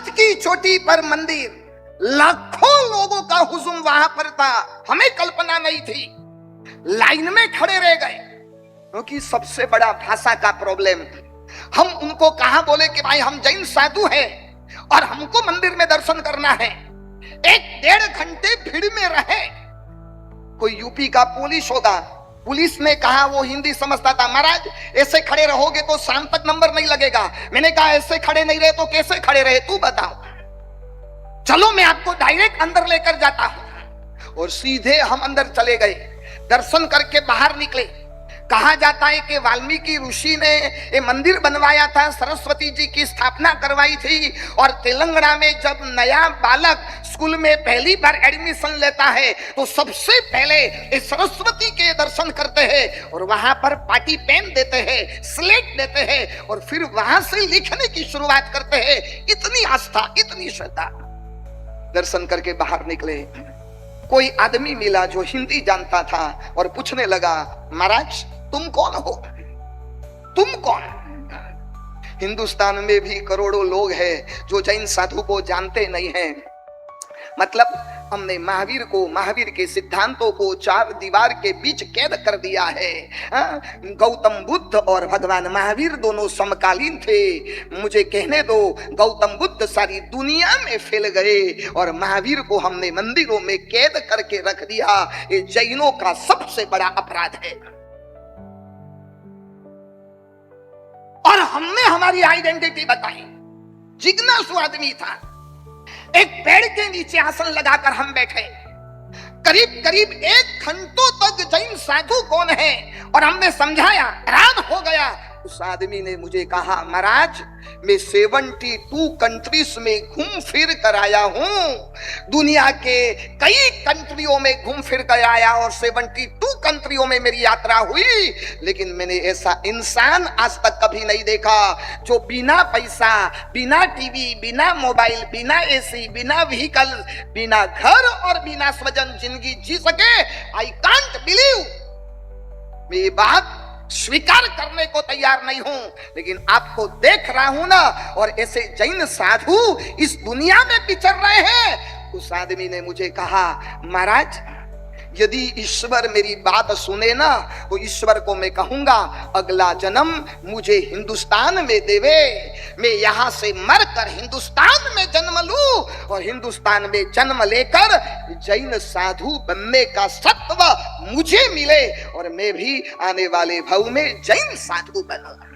पर्वत की चोटी पर मंदिर, लाखों लोगों का हुजूम वहां पर था, हमें कल्पना नहीं थी। लाइन में खड़े रह गए क्योंकि सबसे बड़ा भाषा का प्रॉब्लम। हम उनको कहा बोले कि भाई हम जैन साधु हैं और हमको मंदिर में दर्शन करना है। 1-1.5 घंटे भीड़ में रहे। कोई यूपी का पुलिस होगा, पुलिस ने कहा, वो हिंदी समझता था, महाराज ऐसे खड़े रहोगे तो शाम तक नंबर नहीं लगेगा। मैंने कहा ऐसे खड़े नहीं रहे तो कैसे खड़े रहे तू बताओ, चलो मैं आपको डायरेक्ट अंदर लेकर जाता हूं। और सीधे हम अंदर चले गए, दर्शन करके बाहर निकले। कहा जाता है कि वाल्मीकि ऋषि ने ये मंदिर बनवाया था, सरस्वती जी की स्थापना करवाई थी। और तेलंगाना में जब नया बालक स्कूल में पहली बार एडमिशन लेता है तो सबसे पहले इस सरस्वती के दर्शन करते हैं और वहां पर पाटी पेन देते हैं, स्लेट देते हैं और फिर वहां से लिखने की शुरुआत करते हैं। इतनी आस्था, इतनी श्रद्धा। दर्शन करके बाहर निकले, कोई आदमी मिला जो हिंदी जानता था और पूछने लगा, महाराज तुम कौन हो? तुम कौन? हिंदुस्तान में भी करोड़ों लोग हैं जो जैन साधु को जानते नहीं हैं। मतलब हमने महावीर को, महावीर के सिद्धांतों को 4 दीवार के बीच कैद कर दिया है। गौतम बुद्ध और भगवान महावीर दोनों समकालीन थे। मुझे कहने दो, गौतम बुद्ध सारी दुनिया में फैल गए और महावीर को हमने मंदिरों में कैद करके रख दिया। ये जैनों का सबसे बड़ा अपराध है। और हमने हमारी आइडेंटिटी बताई। जिज्ञासु आदमी था। एक पेड़ के नीचे आसन लगाकर हम बैठे, करीब करीब 1 घंटों तक जैन साधु कौन है और हमने समझाया। हैरान हो गया। उस आदमी ने मुझे कहा, महाराज मैं 72 कंट्रीज में घूम फिर कर आया हूं। दुनिया के कई कंट्रियों में घूम फिर कर आया और 72 कंट्रियों में मेरी यात्रा हुई, लेकिन मैंने ऐसा इंसान आज तक कभी नहीं देखा जो बिना पैसा, बिना टीवी, बिना मोबाइल, बिना एसी, बिना व्हीकल, बिना घर और बिना स्वजन जिंदगी जी सके। I can't believe. मैं ये बात स्वीकार करने को तैयार नहीं हूं, लेकिन आपको देख रहा हूं ना, और ऐसे जैन साधु इस दुनिया में विचर रहे हैं। उस आदमी ने मुझे कहा, महाराज यदि ईश्वर मेरी बात सुने ना तो ईश्वर को मैं कहूंगा अगला जन्म मुझे हिंदुस्तान में देवे। मैं यहां से मरकर हिंदुस्तान में जन्म लूं और हिंदुस्तान में जन्म लेकर जैन साधु बनने का सत्व मुझे मिले और मैं भी आने वाले भव में जैन साधु बनूंगा।